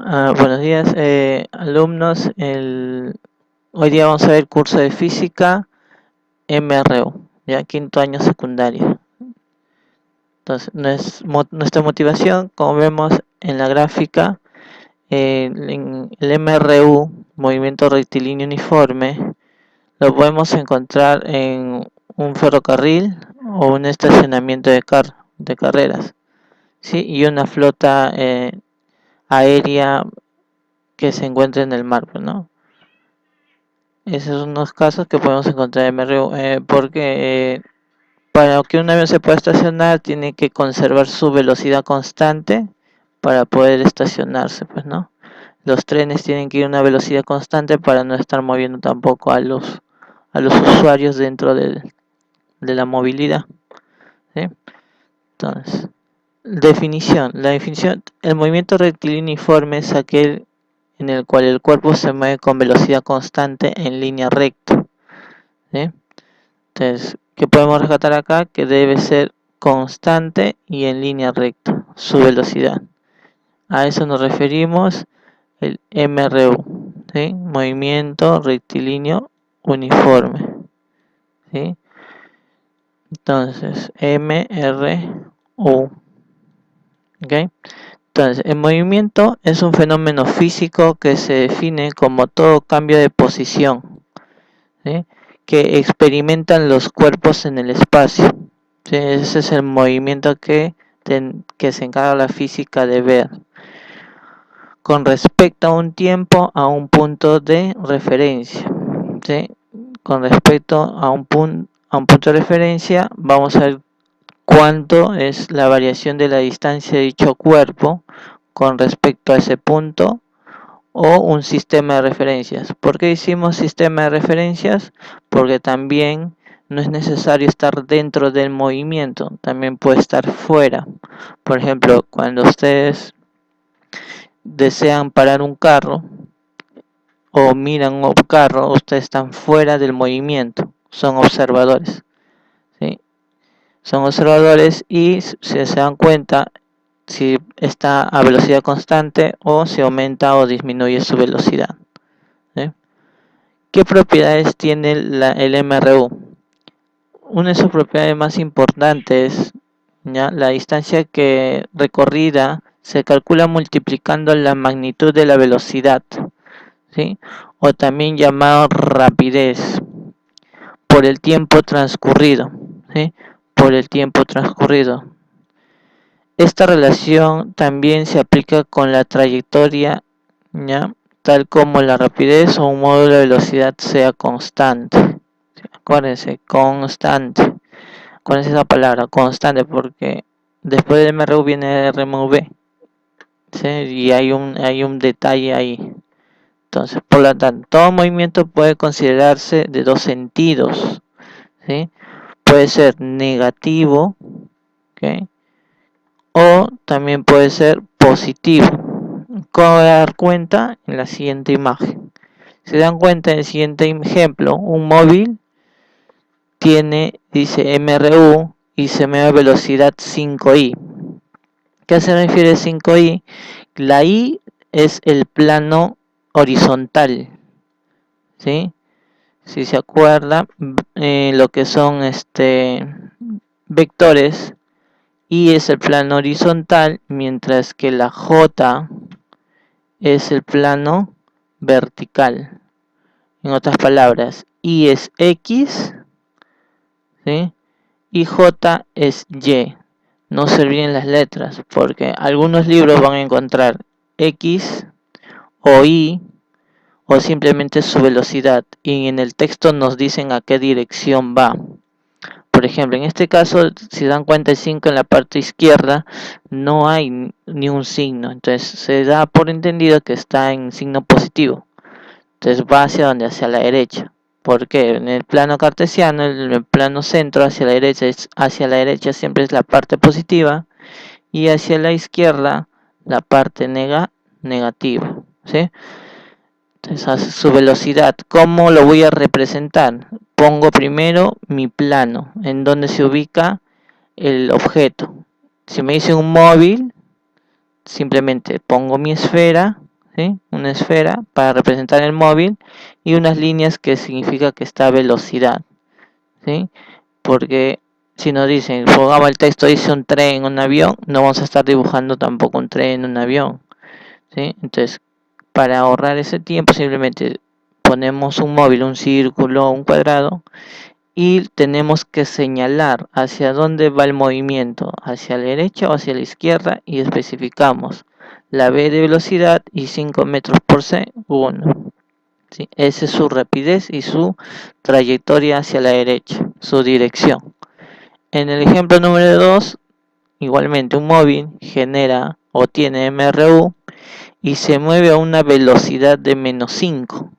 Buenos días, alumnos. Hoy día vamos a ver el curso de física MRU, ya quinto año secundaria. Entonces, nuestra motivación, como vemos en la gráfica, en el MRU, movimiento rectilíneo uniforme, lo podemos encontrar en un ferrocarril o un estacionamiento de carreras, ¿sí? Y una flota aérea que se encuentra en el mar, ¿no? Esos son unos casos que podemos encontrar en MRU, porque para que un avión se pueda estacionar tiene que conservar su velocidad constante para poder estacionarse, pues, ¿no? Los trenes tienen que ir a una velocidad constante para no estar moviendo tampoco a los usuarios dentro de la movilidad, ¿sí? Entonces, la definición, el movimiento rectilíneo uniforme es aquel en el cual el cuerpo se mueve con velocidad constante en línea recta, ¿sí? Entonces, ¿qué podemos rescatar acá? Que debe ser constante y en línea recta, su velocidad. A eso nos referimos el MRU, ¿sí? Movimiento rectilíneo uniforme, ¿sí? Entonces, MRU, ¿ok? Entonces, el movimiento es un fenómeno físico que se define como todo cambio de posición, ¿sí? Que experimentan los cuerpos en el espacio, ¿sí? Ese es el movimiento que se encarga la física de ver con respecto a un tiempo, a un punto de referencia, ¿sí? Con respecto a un punto de referencia, vamos a ver cuánto es la variación de la distancia de dicho cuerpo con respecto a ese punto o un sistema de referencias. ¿Por qué hicimos sistema de referencias? Porque también no es necesario estar dentro del movimiento, también puede estar fuera. Por ejemplo, cuando ustedes desean parar un carro o miran un carro, ustedes están fuera del movimiento, son observadores, ¿sí? Son observadores y se dan cuenta si está a velocidad constante o si aumenta o disminuye su velocidad, ¿sí? ¿Qué propiedades tiene el MRU? Una de sus propiedades más importantes, ¿ya? La distancia recorrida se calcula multiplicando la magnitud de la velocidad, ¿sí? O también llamado rapidez, por el tiempo transcurrido, ¿sí? Por el tiempo transcurrido. Esta relación también se aplica con la trayectoria, ¿ya? Tal como la rapidez o un módulo de velocidad sea constante. Acuérdense, constante. Acuérdense esa palabra, constante, porque después de MRU viene RMV, ¿sí? Y hay un detalle ahí. Entonces, por lo tanto, todo movimiento puede considerarse de dos sentidos, ¿sí? Puede ser negativo, ¿okay? O también puede ser positivo. ¿Cómo voy a dar cuenta? En la siguiente imagen. Se dan cuenta en el siguiente ejemplo, un móvil dice MRU y se mueve a velocidad 5i. ¿Qué se refiere 5i? La i es el plano horizontal, ¿sí? Si se acuerda, lo que son vectores, y es el plano horizontal, mientras que la j es el plano vertical. En otras palabras, y es x, ¿sí? Y j es y. No se olviden las letras, porque algunos libros van a encontrar x o y o simplemente su velocidad, y en el texto nos dicen a qué dirección va. Por ejemplo, en este caso, si dan cuenta el 5 en la parte izquierda, no hay ni un signo. Entonces se da por entendido que está en signo positivo. Entonces va hacia donde, hacia la derecha. Porque en el plano cartesiano, en el plano centro hacia la derecha siempre es la parte positiva y hacia la izquierda la parte negativa, ¿sí? Entonces, su velocidad, ¿cómo lo voy a representar? Pongo primero mi plano, en donde se ubica el objeto. Si me dice un móvil, simplemente pongo mi esfera, ¿sí? Una esfera para representar el móvil y unas líneas que significa que está a velocidad, ¿sí? Porque si nos dicen, pongamos el texto, dice un tren, un avión, no vamos a estar dibujando tampoco un tren, un avión, ¿sí? Entonces, para ahorrar ese tiempo, simplemente ponemos un móvil, un círculo, un cuadrado, y tenemos que señalar hacia dónde va el movimiento, hacia la derecha o hacia la izquierda, y especificamos la v de velocidad y 5 metros por segundo. ¿Sí? Esa es su rapidez y su trayectoria hacia la derecha, su dirección. En el ejemplo número 2, igualmente un móvil genera o tiene MRU y se mueve a una velocidad de menos 5.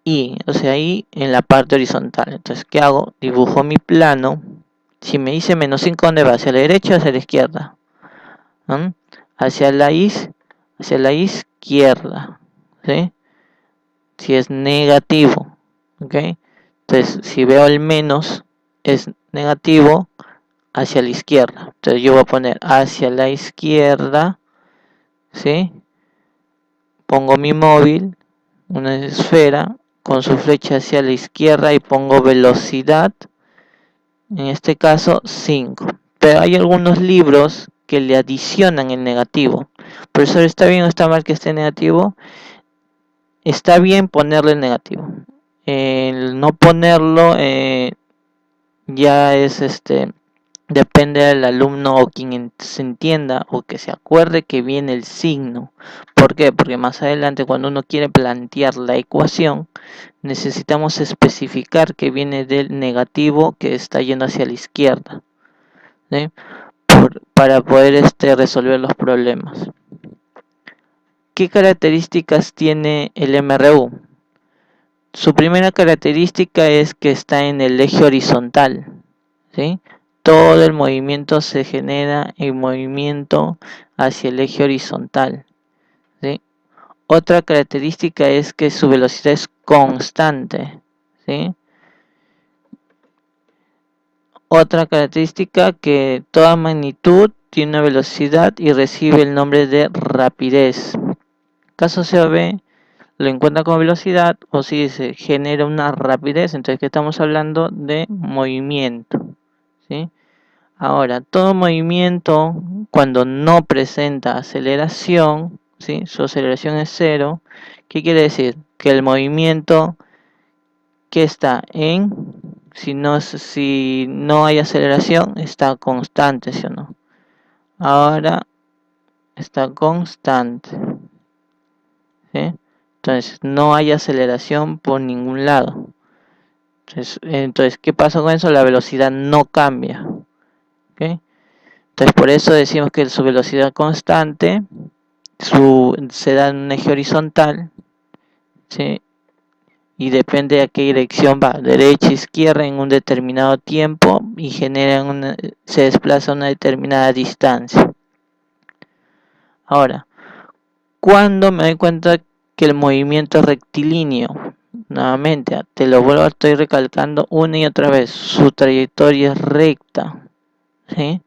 Y, o sea, ahí en la parte horizontal. Entonces, ¿qué hago? Dibujo mi plano. Si me dice menos 5, ¿dónde va? ¿Hacia la derecha o hacia la izquierda? ¿Mm? Hacia la izquierda. ¿Sí? Si es negativo. ¿Ok? Entonces, si veo el menos, es negativo hacia la izquierda. Entonces, yo voy a poner hacia la izquierda. ¿Sí? Pongo mi móvil, una esfera, con su flecha hacia la izquierda y pongo velocidad, en este caso 5. Pero hay algunos libros que le adicionan el negativo. Profesor, ¿está bien o está mal que esté negativo? Está bien ponerle el negativo. El no ponerlo ya es depende del alumno o quien se entienda o que se acuerde que viene el signo. ¿Por qué? Porque más adelante cuando uno quiere plantear la ecuación, necesitamos especificar que viene del negativo que está yendo hacia la izquierda, ¿sí? Para poder resolver los problemas. ¿Qué características tiene el MRU? Su primera característica es que está en el eje horizontal, ¿sí? Todo el movimiento se genera en movimiento hacia el eje horizontal, ¿sí? Otra característica es que su velocidad es constante, ¿sí? Otra característica que toda magnitud tiene una velocidad y recibe el nombre de rapidez. Caso sea B, lo encuentra como velocidad, o si se genera una rapidez, entonces que estamos hablando de movimiento, ¿sí? Ahora, todo movimiento cuando no presenta aceleración, ¿sí? Su aceleración es cero. ¿Qué quiere decir? Que el movimiento que está si no hay aceleración, está constante, ¿sí o no? Ahora está constante, ¿sí? Entonces no hay aceleración por ningún lado. Entonces, ¿qué pasa con eso? La velocidad no cambia, ¿ok? Entonces por eso decimos que su velocidad constante se da en un eje horizontal, ¿sí? Y depende de a qué dirección va, derecha, izquierda, en un determinado tiempo y se desplaza a una determinada distancia. Ahora, cuando me doy cuenta que el movimiento es rectilíneo, nuevamente, te lo vuelvo, estoy recalcando una y otra vez, su trayectoria es recta, ¿sí?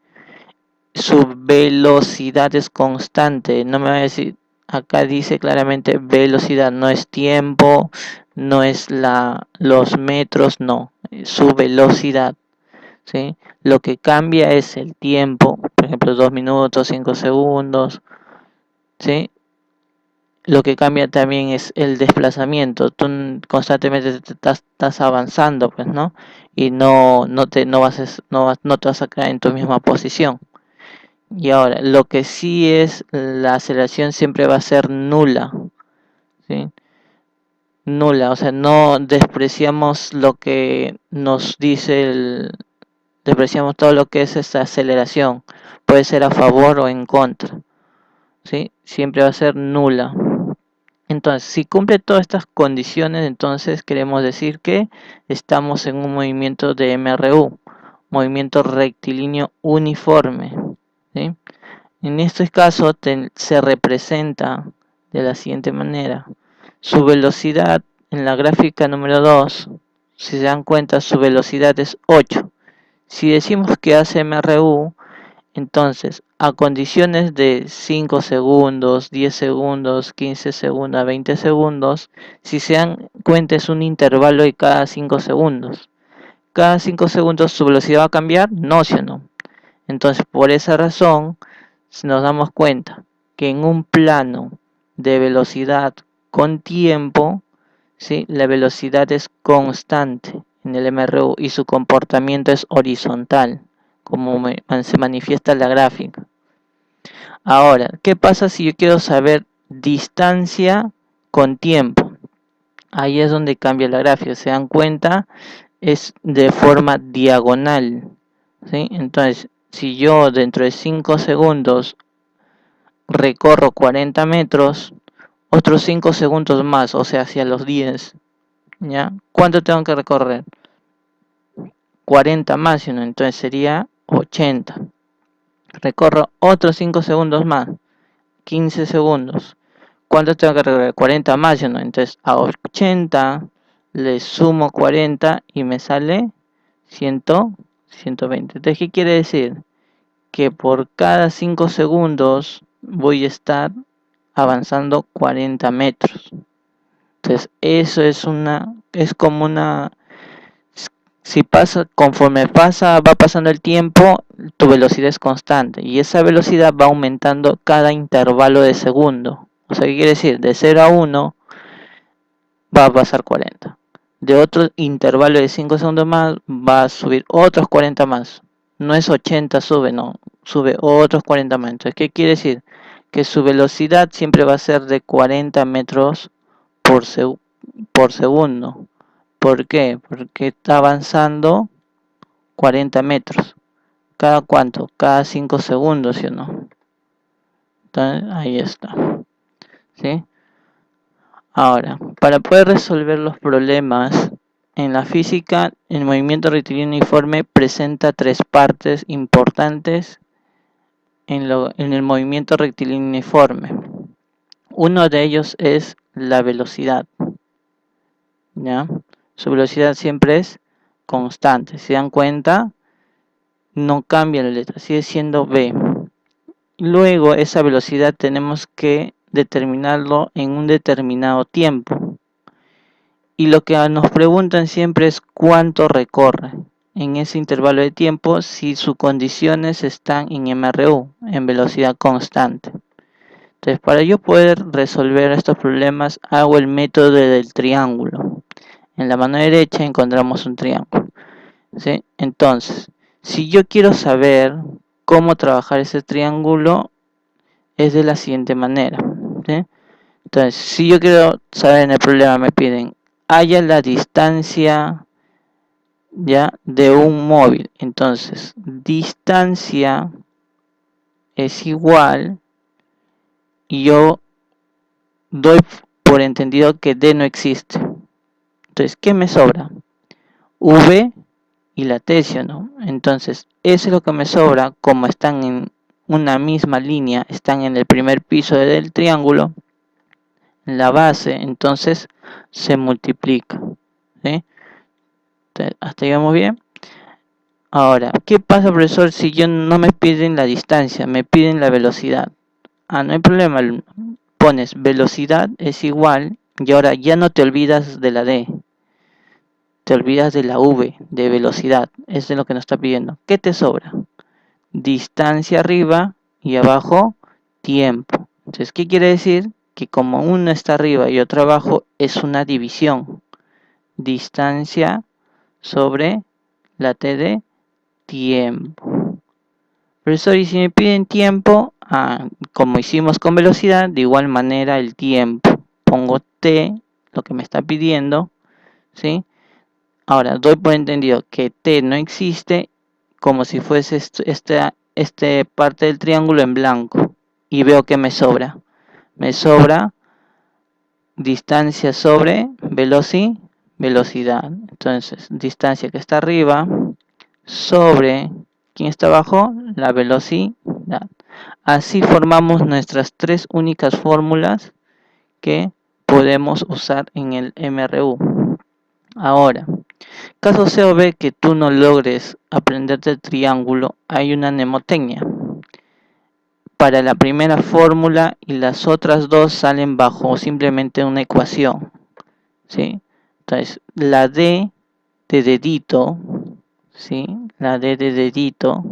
Su velocidad es constante, no me va a decir, acá dice claramente velocidad, no es tiempo, no es los metros, no, su velocidad, ¿sí? Lo que cambia es el tiempo, por ejemplo 2 minutos, 5 segundos, ¿sí? Lo que cambia también es el desplazamiento, tú constantemente estás avanzando, pues, ¿no? Y no te vas a quedar en tu misma posición. Y ahora, lo que sí es, la aceleración siempre va a ser nula, ¿sí? Nula, o sea, no despreciamos lo que nos dice despreciamos todo lo que es esta aceleración, puede ser a favor o en contra, ¿sí? Siempre va a ser nula. Entonces, si cumple todas estas condiciones, entonces queremos decir que estamos en un movimiento de MRU, movimiento rectilíneo uniforme, ¿sí? En este caso se representa de la siguiente manera. Su velocidad en la gráfica número 2, si se dan cuenta, su velocidad es 8. Si decimos que hace MRU, entonces a condiciones de 5 segundos, 10 segundos, 15 segundos, 20 segundos, si se dan cuenta es un intervalo de cada 5 segundos. Cada 5 segundos su velocidad va a cambiar, no, sí o no. Entonces, por esa razón, nos damos cuenta que en un plano de velocidad con tiempo, ¿sí?, la velocidad es constante en el MRU y su comportamiento es horizontal, como se manifiesta en la gráfica. Ahora, ¿qué pasa si yo quiero saber distancia con tiempo? Ahí es donde cambia la gráfica, ¿se dan cuenta? Es de forma diagonal, ¿sí? Entonces, si yo dentro de 5 segundos recorro 40 metros, otros 5 segundos más, o sea, hacia los 10, ¿ya? ¿Cuánto tengo que recorrer? 40 más, ¿no? Entonces sería 80. Recorro otros 5 segundos más, 15 segundos. ¿Cuánto tengo que recorrer? 40 más, ¿no? Entonces a 80 le sumo 40 y me sale 120. Entonces, ¿qué quiere decir? Que por cada 5 segundos voy a estar avanzando 40 metros. Entonces, eso es como una, si pasa, conforme va pasando el tiempo, tu velocidad es constante y esa velocidad va aumentando cada intervalo de segundo. O sea, ¿qué quiere decir? De 0 a 1 va a pasar 40. De otro intervalo de 5 segundos más va a subir otros 40 más. No es 80 sube, no, sube otros 40 más. Entonces, ¿qué quiere decir? Que su velocidad siempre va a ser de 40 metros por, por segundo. ¿Por qué? Porque está avanzando 40 metros. ¿Cada cuánto? Cada 5 segundos, ¿sí o no? Entonces, ahí está. ¿Sí? Ahora, para poder resolver los problemas en la física, el movimiento rectilíneo uniforme presenta tres partes importantes en el movimiento rectilíneo uniforme. Uno de ellos es la velocidad, ¿ya? Su velocidad siempre es constante. ¿Se dan cuenta? No cambia la letra, sigue siendo v. Luego, esa velocidad tenemos que determinarlo en un determinado tiempo. Y lo que nos preguntan siempre es cuánto recorre en ese intervalo de tiempo si sus condiciones están en MRU, en velocidad constante. Entonces, para yo poder resolver estos problemas, hago el método del triángulo. En la mano derecha encontramos un triángulo, ¿sí? Entonces, si yo quiero saber cómo trabajar ese triángulo, es de la siguiente manera, ¿sí? Entonces, si yo quiero saber en el problema, me piden haya la distancia ya de un móvil. Entonces, distancia es igual, y yo doy por entendido que D no existe. Entonces, ¿qué me sobra? V y la T, ¿sí o no? Entonces, eso es lo que me sobra, como están en una misma línea, están en el primer piso del triángulo, la base, entonces se multiplica, ¿sí? Entonces, hasta ahí vamos bien. Ahora, ¿qué pasa, profesor, si yo no me piden la distancia, me piden la velocidad? Ah, no hay problema, pones velocidad es igual y ahora ya no te olvidas de la D, te olvidas de la V, de velocidad, eso es lo que nos está pidiendo. ¿Qué te sobra? Distancia arriba y abajo tiempo. Entonces, ¿qué quiere decir? Que como uno está arriba y otro abajo es una división. Distancia sobre la T de tiempo. Profesor, y si me piden tiempo, como hicimos con velocidad, de igual manera el tiempo. Pongo T, lo que me está pidiendo, ¿sí? Ahora, doy por entendido que T no existe, como si fuese esta parte del triángulo en blanco. Y veo que me sobra. Me sobra distancia sobre velocidad. Entonces, distancia que está arriba sobre, ¿quién está abajo? La velocidad. Así formamos nuestras tres únicas fórmulas que podemos usar en el MRU. Ahora, caso C o B que tú no logres aprenderte el triángulo, hay una mnemotecnia. para la primera fórmula y las otras dos salen bajo simplemente una ecuación, ¿sí? Entonces, la D de dedito, ¿sí? La D de dedito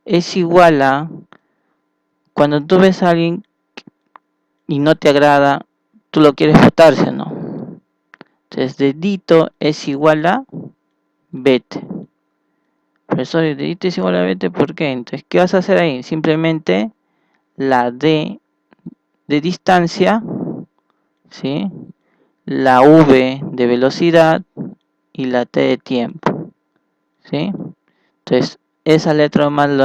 es igual a, cuando tú ves a alguien y no te agrada, tú lo quieres votar, ¿sí o no? Entonces, dedito es igual a vete. Profesor, dedito es igual a vete, ¿por qué? Entonces, ¿qué vas a hacer ahí? Simplemente la D de distancia, ¿sí? La V de velocidad y la T de tiempo, ¿sí? Entonces, esa letra más lo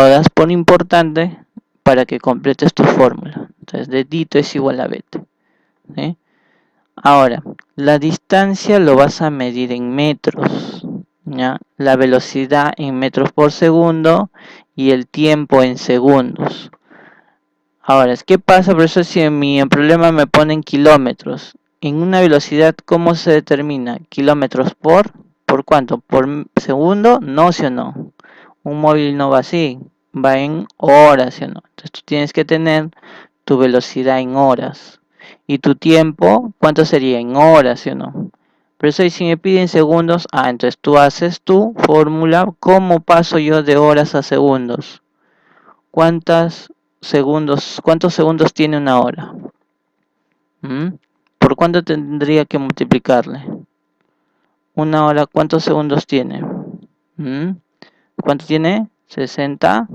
das por importante para que completes tu fórmula. Entonces, dedito es igual a vete, ¿sí? Ahora, la distancia lo vas a medir en metros, ¿ya? La velocidad en metros por segundo y el tiempo en segundos. Ahora, ¿qué pasa? Por eso si en mi problema me ponen kilómetros. En una velocidad, ¿cómo se determina? ¿Kilómetros por cuánto? ¿Por segundo? No, ¿sí o no? Un móvil no va así, va en horas, ¿sí o no? Entonces tú tienes que tener tu velocidad en horas. Y tu tiempo, ¿cuánto sería? En horas, ¿sí o no? Por eso si me piden segundos, entonces tú haces tu fórmula, ¿cómo paso yo de horas a segundos? ¿Cuántos segundos tiene una hora? ¿Por cuánto tendría que multiplicarle? Una hora, ¿cuántos segundos tiene? ¿Cuánto tiene? 60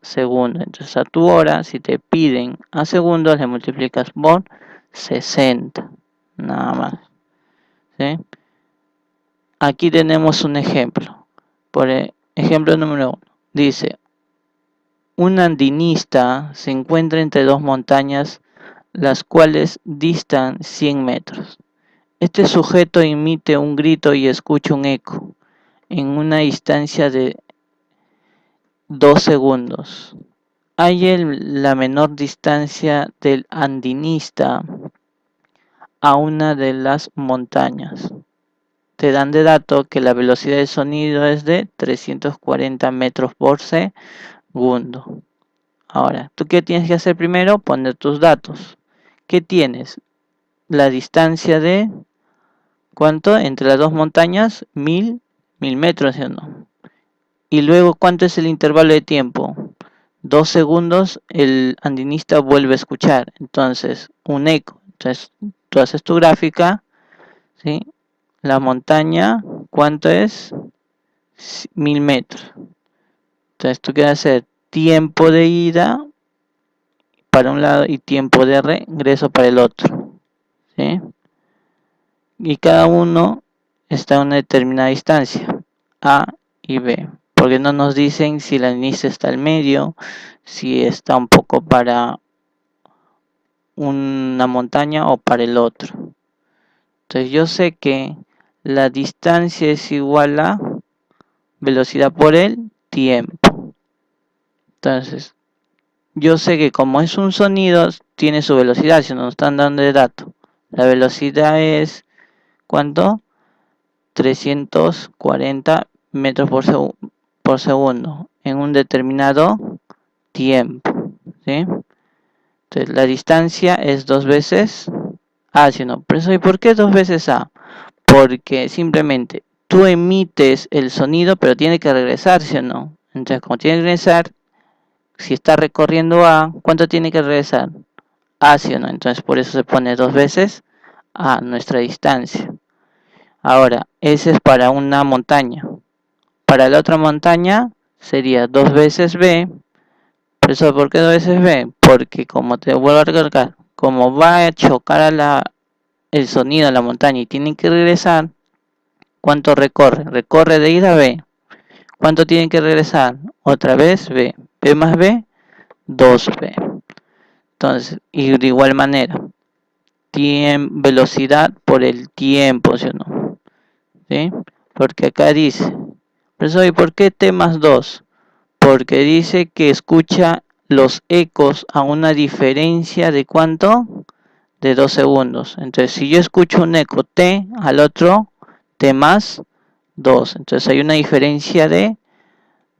segundos. Entonces a tu hora, si te piden a segundos, le multiplicas por 60. Nada más. ¿Sí? Aquí tenemos un ejemplo. Por ejemplo número 1. Dice, un andinista se encuentra entre dos montañas, las cuales distan 100 metros. Este sujeto emite un grito y escucha un eco en una distancia de 2 segundos. Hay la menor distancia del andinista a una de las montañas. Te dan de dato que la velocidad de sonido es de 340 metros por segundo. Ahora, ¿tú qué tienes que hacer primero? Poner tus datos. ¿Qué tienes? La distancia de, ¿cuánto? Entre las dos montañas, 1000 metros, ¿sí o no? Y luego, ¿cuánto es el intervalo de tiempo? 2 segundos, el andinista vuelve a escuchar. Entonces, un eco. Entonces, tú haces tu gráfica, ¿sí? La montaña, ¿cuánto es? 1000 metros. Entonces, tú quieres hacer tiempo de ida para un lado y tiempo de regreso para el otro, ¿sí? Y cada uno está a una determinada distancia, A y B, porque no nos dicen si la inicia está al medio, si está un poco para una montaña o para el otro. Entonces yo sé que la distancia es igual a velocidad por el tiempo. Entonces yo sé que como es un sonido, tiene su velocidad, si nos están dando el dato. La velocidad es, ¿cuánto? 340 metros por segundo en un determinado tiempo, ¿sí? Entonces la distancia es 2 veces A, ¿sí o no? Pero ¿y por qué 2 veces A? Porque simplemente tú emites el sonido, pero tiene que regresar, ¿sí o no? Entonces, como tiene que regresar, si está recorriendo A, ¿cuánto tiene que regresar? A, ¿sí o no? Entonces, por eso se pone 2 veces A nuestra distancia. Ahora, ese es para una montaña. Para la otra montaña sería 2 veces B. Por eso, ¿por qué 2 veces B? Porque como te vuelvo a recalcar, como va a chocar a el sonido a la montaña y tienen que regresar, ¿cuánto recorre? Recorre de ida a B. ¿Cuánto tienen que regresar? Otra vez B. B más B, 2B. Entonces, y de igual manera, velocidad por el tiempo, ¿sí o no? ¿Sí? Porque acá dice, profesor, ¿y por qué T más 2? Porque dice que escucha los ecos a una diferencia de ¿cuánto? De 2 segundos. Entonces, si yo escucho un eco T, al otro T más 2. Entonces hay una diferencia de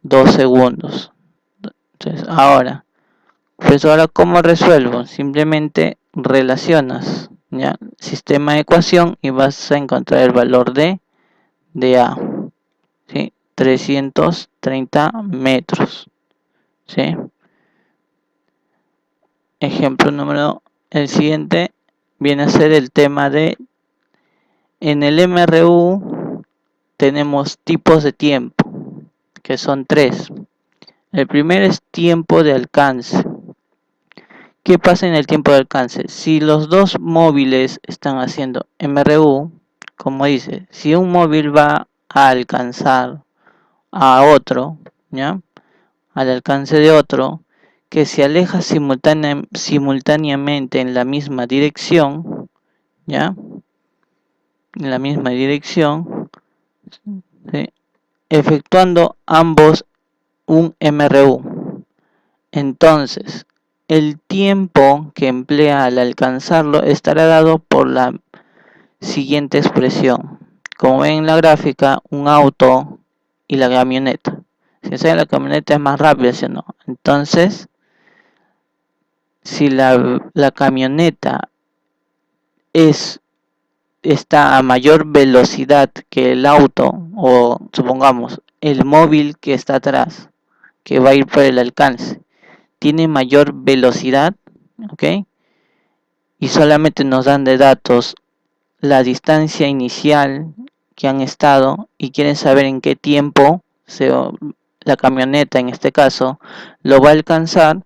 2 segundos. Entonces, ahora ¿cómo resuelvo? Simplemente relacionas, ¿ya? Sistema de ecuación y vas a encontrar el valor de A, ¿sí? 330 metros, ¿sí? Ejemplo número, el siguiente viene a ser el tema de, en el MRU tenemos tipos de tiempo, que son 3. El primero es tiempo de alcance. ¿Qué pasa en el tiempo de alcance? Si los dos móviles están haciendo MRU, como dice, si un móvil va a alcanzar a otro, ¿ya? Al alcance de otro, que se aleja simultáneamente en la misma dirección, ¿ya? En la misma dirección, ¿sí? Efectuando ambos un MRU. Entonces, el tiempo que emplea al alcanzarlo estará dado por la siguiente expresión. Como ven en la gráfica, un auto y la camioneta. Si sea la camioneta es más rápida, ¿sí o no? Entonces, si la camioneta está a mayor velocidad que el auto, o supongamos el móvil que está atrás, que va a ir por el alcance, tiene mayor velocidad, ¿ok? Y solamente nos dan de datos la distancia inicial que han estado y quieren saber en qué tiempo la camioneta, en este caso, lo va a alcanzar.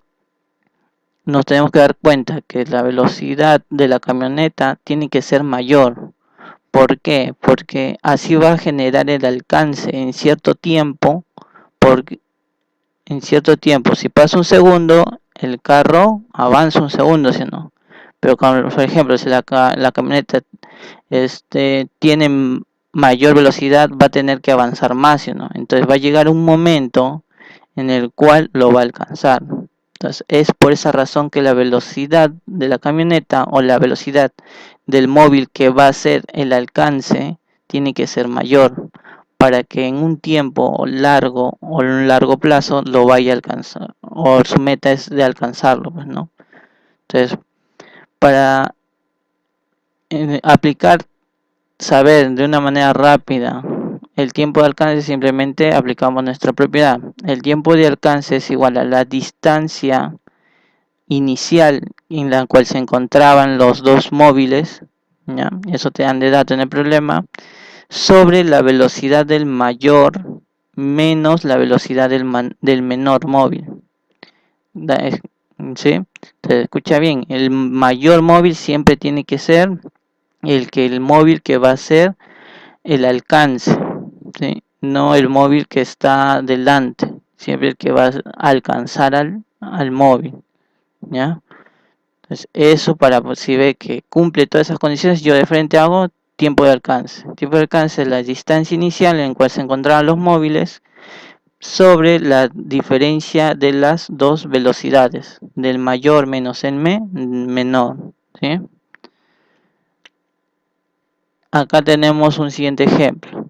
Nos tenemos que dar cuenta que la velocidad de la camioneta tiene que ser mayor. ¿Por qué? Porque así va a generar el alcance en cierto tiempo. Porque en cierto tiempo, si pasa un segundo, el carro avanza un segundo, ¿sí o no? Pero por ejemplo, si la camioneta tiene mayor velocidad, va a tener que avanzar más, ¿sí o no? Entonces va a llegar un momento en el cual lo va a alcanzar. Entonces es por esa razón que la velocidad de la camioneta o la velocidad del móvil que va a hacer el alcance tiene que ser mayor para que en un tiempo largo o en un largo plazo lo vaya a alcanzar, o su meta es de alcanzarlo, pues, ¿no? Entonces, para aplicar, saber de una manera rápida el tiempo de alcance, simplemente aplicamos nuestra propiedad. El tiempo de alcance es igual a la distancia inicial en la cual se encontraban los dos móviles, ¿ya? Eso te dan de dato en el problema, sobre la velocidad del mayor menos la velocidad del menor móvil. ¿Sí? Te escucha bien, el mayor móvil siempre tiene que ser el móvil que va a ser el alcance, ¿sí? No el móvil que está delante, siempre el que va a alcanzar al móvil, ¿ya? Entonces, eso para, pues, si ve que cumple todas esas condiciones, yo de frente hago tiempo de alcance. Tiempo de alcance es la distancia inicial en la cual se encontraban los móviles sobre la diferencia de las dos velocidades, del mayor menos el menor, ¿sí? Acá tenemos un siguiente ejemplo.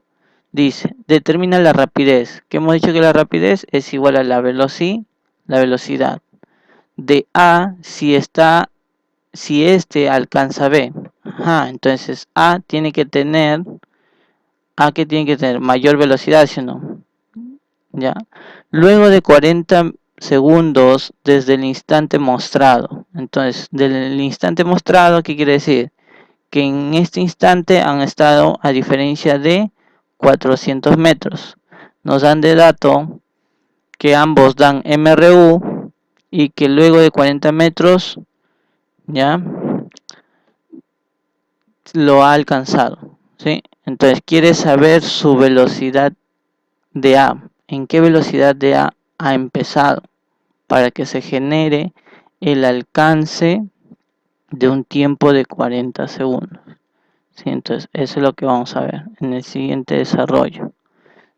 Dice, determina la rapidez. Que hemos dicho que la rapidez es igual a la velocidad de A si este alcanza B. Entonces A que tiene que tener mayor velocidad, ¿sí o no? ¿Ya? Luego de 40 segundos desde el instante mostrado. Entonces, del instante mostrado, ¿qué quiere decir? Que en este instante han estado a diferencia de 400 metros. Nos dan de dato que ambos dan MRU y que luego de 40 metros ya lo ha alcanzado, ¿sí? Entonces quiere saber su velocidad de A, en qué velocidad de A ha empezado para que se genere el alcance de un tiempo de 40 segundos. ¿Sí? Entonces eso es lo que vamos a ver en el siguiente desarrollo.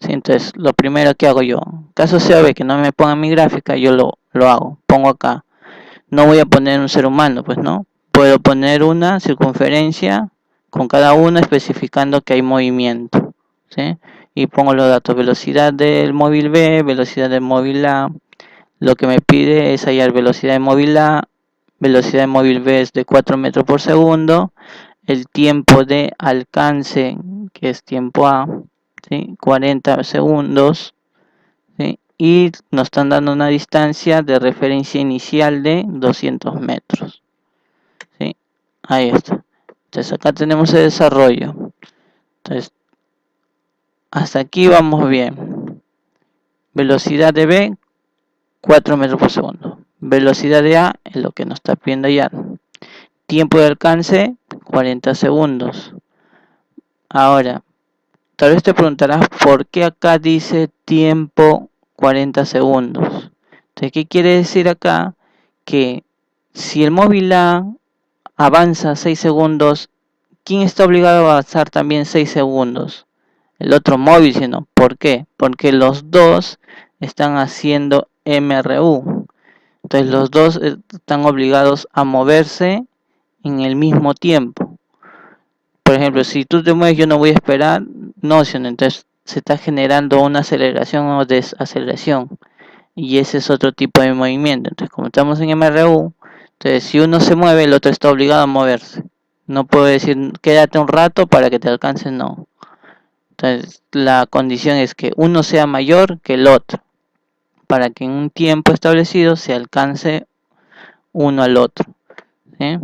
¿Sí? Entonces lo primero que hago yo, caso sea de que no me ponga mi gráfica, yo lo hago, pongo acá. No voy a poner un ser humano, pues no. Puedo poner una circunferencia con cada uno especificando que hay movimiento, ¿sí? y pongo los datos: velocidad del móvil B, velocidad del móvil A. Lo que me pide es hallar velocidad de móvil A, velocidad de móvil B es de 4 metros por segundo, el tiempo de alcance, que es tiempo A, ¿sí? 40 segundos, ¿sí? Y nos están dando una distancia de referencia inicial de 200 metros, ¿sí? Ahí está. Entonces acá tenemos el desarrollo. Entonces, hasta aquí vamos bien. Velocidad de B, 4 metros por segundo. Velocidad de A es lo que nos está pidiendo ya. Tiempo de alcance, 40 segundos. Ahora, tal vez te preguntarás por qué acá dice tiempo 40 segundos. Entonces, ¿qué quiere decir acá? Que si el móvil A avanza 6 segundos, ¿quién está obligado a avanzar también 6 segundos? El otro móvil, sino. ¿Por qué? Porque los dos están haciendo MRU. Entonces los dos están obligados a moverse en el mismo tiempo. Por ejemplo, si tú te mueves, yo no voy a esperar, no, sino entonces se está generando una aceleración o desaceleración. Y ese es otro tipo de movimiento. Entonces, como estamos en MRU, entonces si uno se mueve, el otro está obligado a moverse. No puedo decir, quédate un rato para que te alcance, no. Entonces, la condición es que uno sea mayor que el otro, para que en un tiempo establecido se alcance uno al otro, ¿sí?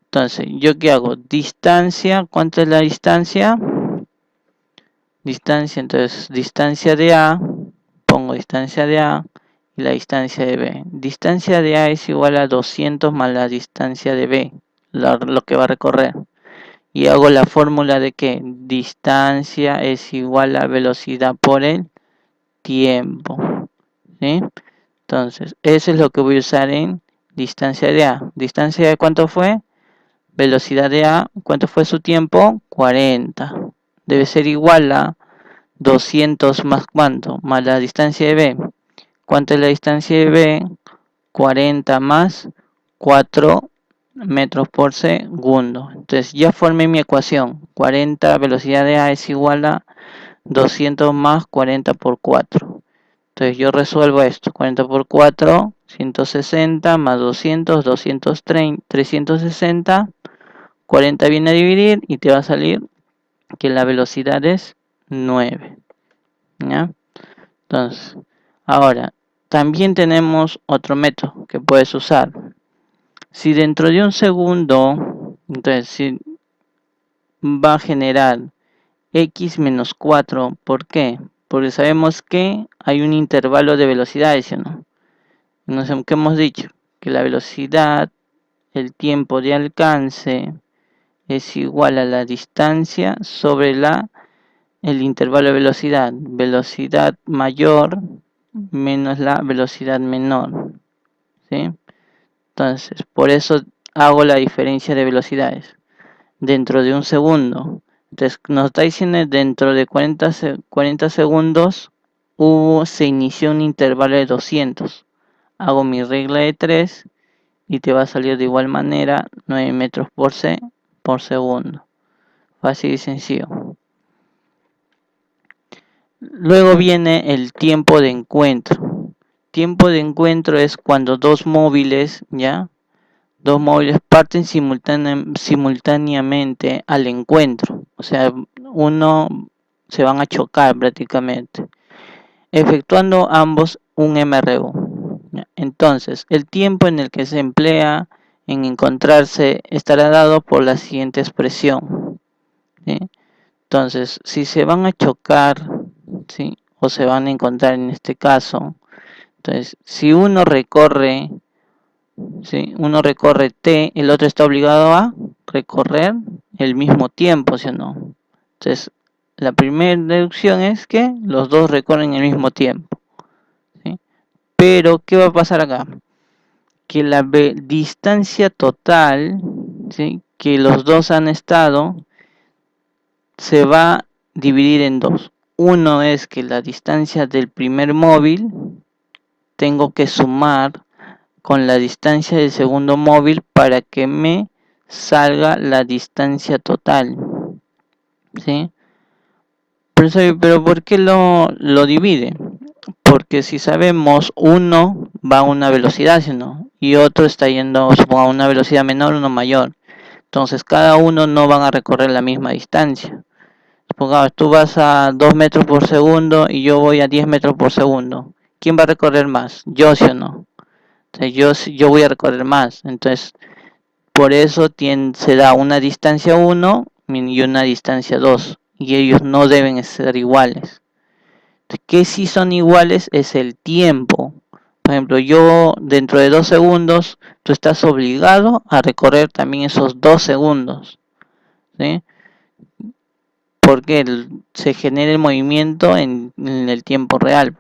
Entonces, ¿yo qué hago? Distancia, ¿cuánto es la distancia? Distancia, entonces, distancia de A, pongo distancia de A y la distancia de B. Distancia de A es igual a 200 más la distancia de B, lo que va a recorrer. Y hago la fórmula de que distancia es igual a velocidad por el tiempo, ¿sí? Entonces, eso es lo que voy a usar en distancia de A. ¿Distancia de cuánto fue? Velocidad de A, ¿cuánto fue su tiempo? 40. Debe ser igual a 200 más cuánto, más la distancia de B. ¿Cuánto es la distancia de B? 40 más 4 metros por segundo. Entonces ya formé mi ecuación. 40 velocidad de A es igual a 200 más 40 por 4. Entonces yo resuelvo esto. 40 por 4, 160 más 200, 230, 360. 40 viene a dividir y te va a salir que la velocidad es 9. ¿Ya? Entonces, ahora, también tenemos otro método que puedes usar. Si dentro de un segundo, entonces si va a generar x menos 4, ¿por qué? Porque sabemos que hay un intervalo de velocidades, ¿no? No sé qué hemos dicho, que la velocidad, el tiempo de alcance es igual a la distancia sobre el intervalo de velocidad. Velocidad mayor menos la velocidad menor, ¿sí? Entonces, por eso hago la diferencia de velocidades dentro de un segundo. Entonces, nos está diciendo dentro de 40 segundos se inició un intervalo de 200. Hago mi regla de 3 y te va a salir de igual manera 9 metros por segundo. Fácil y sencillo. Luego viene el tiempo de encuentro. Tiempo de encuentro es cuando dos móviles, ¿ya? Dos móviles parten simultáneamente al encuentro. O sea, uno se van a chocar prácticamente, efectuando ambos un MRU. Entonces, el tiempo en el que se emplea en encontrarse estará dado por la siguiente expresión, ¿sí? Entonces, si se van a chocar, ¿sí? O se van a encontrar en este caso, entonces, si uno recorre, ¿sí? Uno recorre t, el otro está obligado a recorrer el mismo tiempo, ¿sí o no? Entonces, la primera deducción es que los dos recorren el mismo tiempo, ¿sí? Pero, ¿qué va a pasar acá? Que la distancia total, ¿sí? Que los dos han estado se va a dividir en dos. Uno es que la distancia del primer móvil tengo que sumar con la distancia del segundo móvil para que me salga la distancia total, ¿sí? Pero ¿por qué lo divide? Porque si sabemos, uno va a una velocidad, ¿no? Y otro está yendo, supongo, a una velocidad menor, uno mayor. Entonces, cada uno no van a recorrer la misma distancia. Supongamos, tú vas a 2 metros por segundo y yo voy a 10 metros por segundo. ¿Quién va a recorrer más? Yo, ¿sí o no? Entonces, yo voy a recorrer más. Entonces, por eso se da una distancia 1 y una distancia 2. Y ellos no deben ser iguales. Que si son iguales es el tiempo. Por ejemplo, yo dentro de 2 segundos, tú estás obligado a recorrer también esos 2 segundos. ¿Sí? Porque se genera el movimiento en el tiempo real.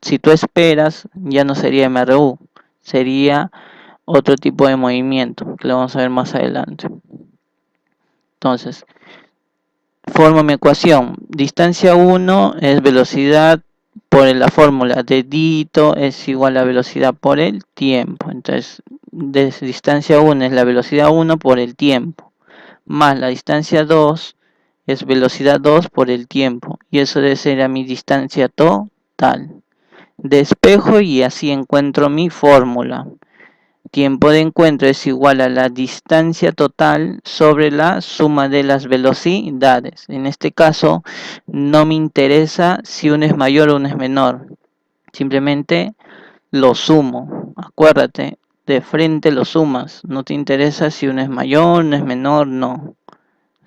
Si tú esperas, ya no sería MRU, sería otro tipo de movimiento, que lo vamos a ver más adelante. Entonces, formo mi ecuación. Distancia 1 es velocidad por la fórmula de dito es igual a velocidad por el tiempo. Entonces, distancia 1 es la velocidad 1 por el tiempo, más la distancia 2 es velocidad 2 por el tiempo. Y eso debe ser a mi distancia total. Despejo y así encuentro mi fórmula. Tiempo de encuentro es igual a la distancia total sobre la suma de las velocidades. En este caso, no me interesa si uno es mayor o uno es menor. Simplemente lo sumo. Acuérdate, de frente lo sumas. No te interesa si uno es mayor, uno es menor, no.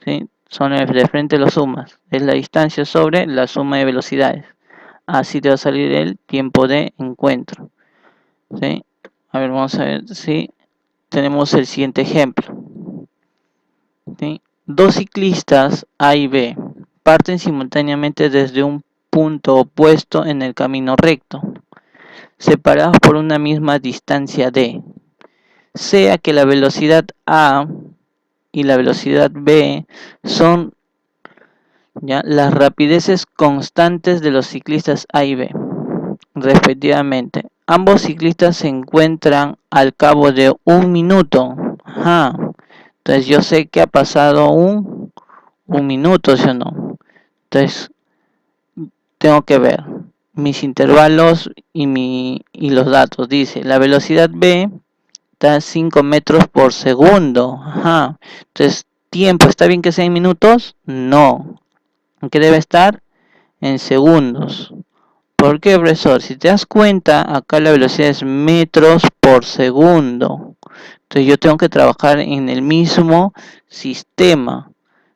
¿Sí? Son de frente lo sumas. Es la distancia sobre la suma de velocidades. Así te va a salir el tiempo de encuentro. ¿Sí? A ver, vamos a ver si tenemos el siguiente ejemplo. ¿Sí? Dos ciclistas A y B parten simultáneamente desde un punto opuesto en el camino recto, separados por una misma distancia d, sea que la velocidad A y la velocidad B son ¿ya? Las rapideces constantes de los ciclistas A y B, respectivamente. Ambos ciclistas se encuentran al cabo de un minuto. Ajá. Entonces yo sé que ha pasado un minuto, ¿sí o no? Entonces tengo que ver mis intervalos y los datos. Dice, la velocidad B está a 5 metros por segundo. Ajá. Entonces, ¿tiempo está bien que sea en minutos? No. ¿En qué debe estar? En segundos. ¿Por qué, profesor? Si te das cuenta, acá la velocidad es metros por segundo. Entonces yo tengo que trabajar en el mismo sistema.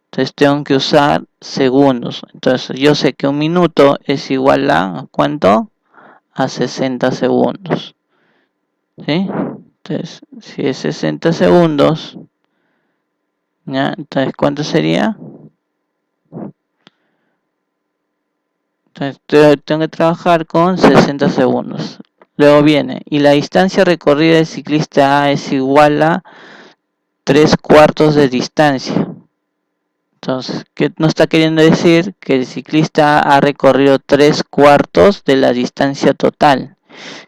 Entonces tengo que usar segundos. Entonces yo sé que un minuto es igual ¿a cuánto? A 60 segundos. ¿Sí? Entonces, si es 60 segundos, ¿ya? Entonces, ¿cuánto sería? Entonces tengo que trabajar con 60 segundos. Luego viene, y la distancia recorrida del ciclista A es igual a 3 cuartos de distancia. Entonces, ¿qué nos está queriendo decir? Que el ciclista A ha recorrido 3 cuartos de la distancia total.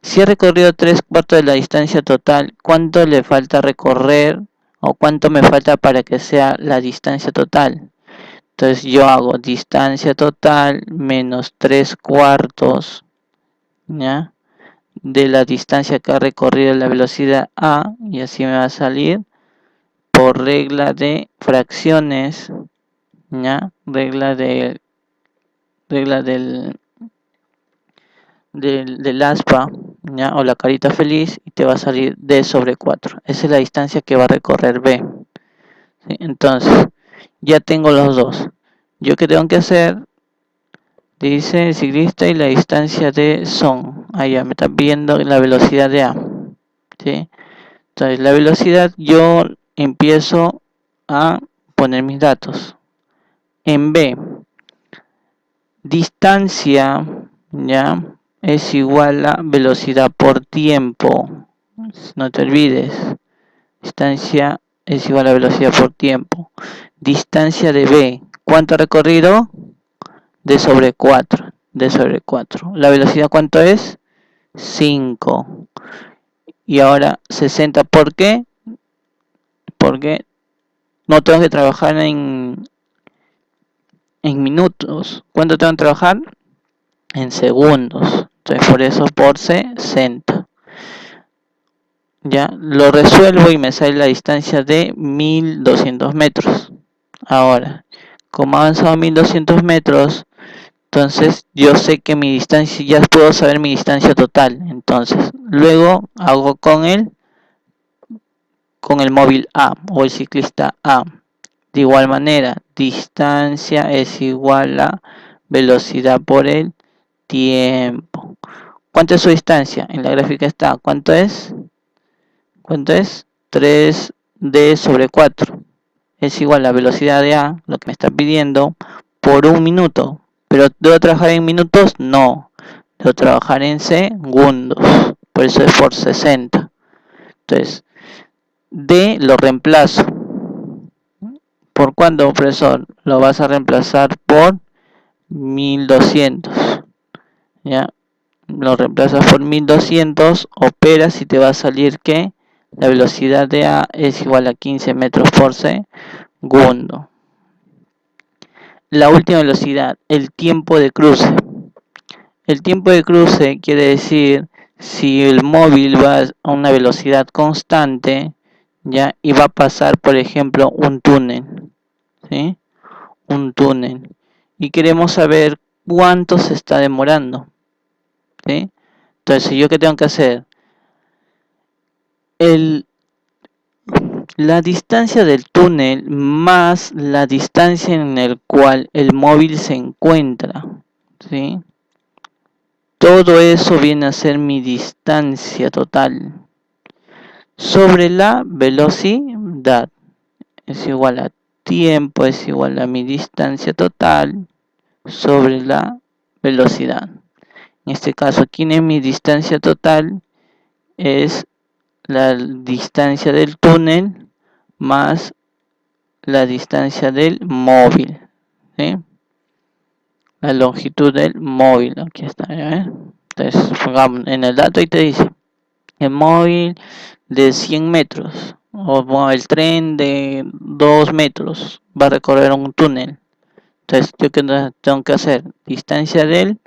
Si ha recorrido 3 cuartos de la distancia total, ¿cuánto le falta recorrer? ¿O cuánto me falta para que sea la distancia total? Entonces yo hago distancia total menos 3 cuartos, ¿ya? De la distancia que ha recorrido la velocidad A, y así me va a salir por regla de fracciones, ¿ya? Regla del aspa, ¿ya? O la carita feliz, y te va a salir D sobre 4. Esa es la distancia que va a recorrer B. ¿Sí? Entonces, ya tengo los dos. ¿Yo qué tengo que hacer? Dice el ciclista y la distancia D son. Allá me están viendo la velocidad de A. ¿Sí? Entonces, la velocidad yo empiezo a poner mis datos. En B, distancia, ¿ya? Es igual a velocidad por tiempo. No te olvides. Distancia es igual a velocidad por tiempo. Distancia de B. ¿Cuánto recorrido? D sobre 4. D sobre 4. ¿La velocidad cuánto es? 5. Y ahora 60. ¿Por qué? Porque no tengo que trabajar en minutos. ¿Cuánto tengo que trabajar? En segundos. Entonces por eso por 60. Ya lo resuelvo y me sale la distancia de 1200 metros. Ahora, como ha avanzado 1200 metros, entonces yo sé que mi distancia, ya puedo saber mi distancia total. Entonces luego hago con el móvil A o el ciclista A. De igual manera, distancia es igual a velocidad por el tiempo. ¿Cuánto es su distancia? En la gráfica está. ¿Cuánto es? ¿Cuánto es? 3D sobre 4. Es igual a la velocidad de A, lo que me está pidiendo, por un minuto. ¿Pero debo trabajar en minutos? No. Debo trabajar en segundos. Por eso es por 60. Entonces, D lo reemplazo. ¿Por cuánto, profesor? Lo vas a reemplazar por 1200. ¿Ya? Lo reemplazas por 1200, operas y te va a salir que la velocidad de A es igual a 15 metros por segundo. La última velocidad, el tiempo de cruce. El tiempo de cruce quiere decir si el móvil va a una velocidad constante, ya, y va a pasar, por ejemplo, un túnel, ¿sí? Un túnel. Y queremos saber cuánto se está demorando, ¿sí? Entonces, ¿yo qué tengo que hacer? La distancia del túnel más la distancia en el cual el móvil se encuentra, ¿sí? Todo eso viene a ser mi distancia total sobre la velocidad. Es igual a tiempo, es igual a mi distancia total sobre la velocidad. En este caso, ¿quién es mi distancia total? Es la distancia del túnel más la distancia del móvil, ¿sí? La longitud del móvil, aquí está, ¿eh? Entonces, pongamos en el dato y te dice, el móvil de 100 metros, o el tren de 2 metros, va a recorrer un túnel. Entonces, ¿yo qué tengo que hacer? Distancia del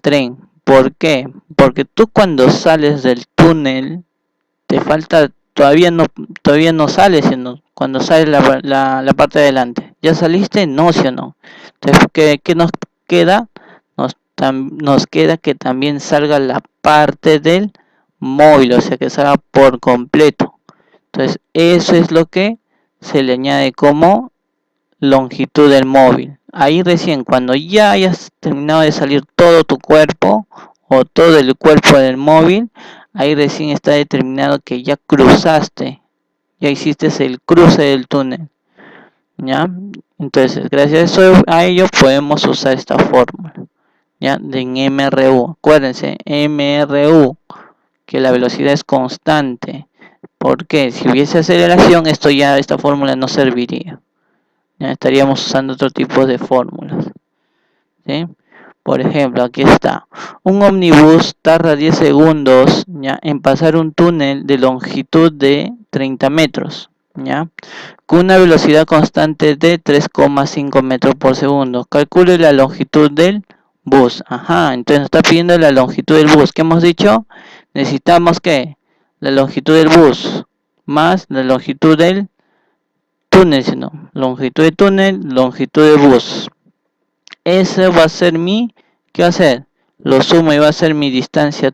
tren. ¿Por qué? Porque tú cuando sales del túnel, te falta, todavía no sales, sino cuando sale la parte de adelante. ¿Ya saliste? No, sí o no. Entonces, ¿qué nos queda? Nos queda que también salga la parte del móvil, o sea que salga por completo. Entonces, eso es lo que se le añade como longitud del móvil. Ahí recién, cuando ya hayas terminado de salir todo tu cuerpo o todo el cuerpo del móvil, ahí recién está determinado que ya cruzaste, ya hiciste el cruce del túnel, ¿ya? Entonces, gracias a ello podemos usar esta fórmula, ¿ya? De MRU. Acuérdense, MRU, que la velocidad es constante. Porque si hubiese aceleración, esta fórmula no serviría. Ya estaríamos usando otro tipo de fórmulas, ¿sí? Por ejemplo, aquí está. Un ómnibus tarda 10 segundos, ¿ya?, en pasar un túnel de longitud de 30 metros, ¿ya?, con una velocidad constante de 3,5 metros por segundo. Calcule la longitud del bus. Ajá, entonces nos está pidiendo la longitud del bus. ¿Qué hemos dicho? Necesitamos que la longitud del bus más la longitud del túnel, sino longitud de túnel, longitud de bus. Ese va a ser ¿qué va a ser? Lo sumo y va a ser mi distancia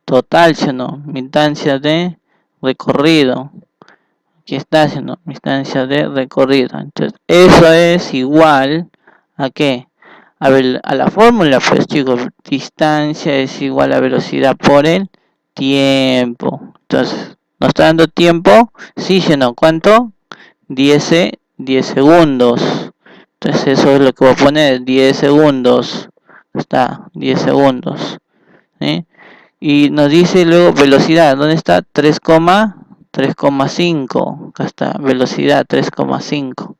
total, sino mi distancia de recorrido. Aquí está, sino mi distancia de recorrido. Entonces, eso es igual a ¿qué? A ver, a la fórmula, pues chicos, distancia es igual a velocidad por el tiempo. Entonces, ¿nos está dando tiempo? Sí, sino ¿cuánto? 10 segundos. Entonces eso es lo que voy a poner, 10 segundos. Está, 10 segundos. ¿Sí? Y nos dice luego velocidad, ¿dónde está? 3,5. Acá está, velocidad 3,5.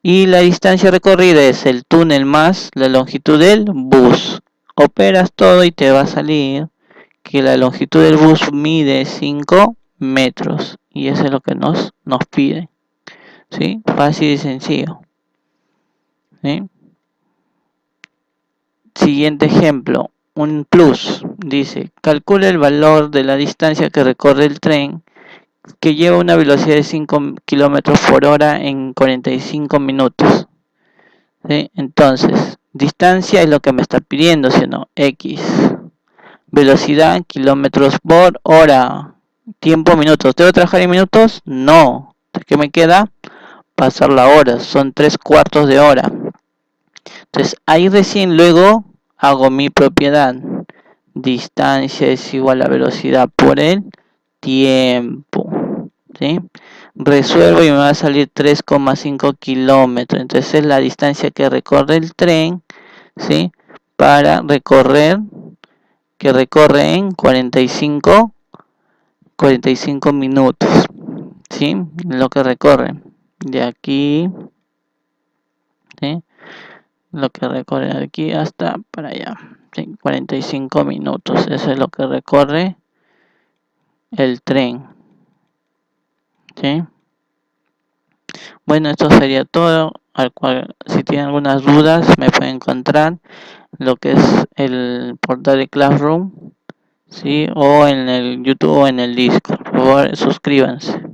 Y la distancia recorrida es el túnel más la longitud del bus. Operas todo y te va a salir que la longitud del bus mide 5 metros. Y eso es lo que nos pide. ¿Sí? Fácil y sencillo. ¿sí? Siguiente ejemplo, un plus, dice, calcula el valor de la distancia que recorre el tren que lleva una velocidad de 5 kilómetros por hora en 45 minutos. ¿Sí? Entonces, distancia es lo que me está pidiendo, ¿sí o no? X. Velocidad, kilómetros por hora. Tiempo, minutos. ¿Debo trabajar en minutos? No. ¿Qué me queda? Pasar la hora. Son 3/4 de hora. Entonces, ahí recién luego hago mi propiedad. Distancia es igual a velocidad por el tiempo. ¿Sí? Resuelvo y me va a salir 3,5 kilómetros. Entonces es la distancia que recorre el tren, ¿sí? Para recorrer, que recorre en 45 minutos, ¿sí? Lo que recorre de aquí, ¿sí? Lo que recorre de aquí hasta para allá, ¿sí? 45 minutos, eso es lo que recorre el tren, ¿sí? Bueno, esto sería todo. Al cual, si tienen algunas dudas, me pueden encontrar lo que es el portal de Classroom, ¿sí? O en el YouTube o en el Discord. Por favor, suscríbanse.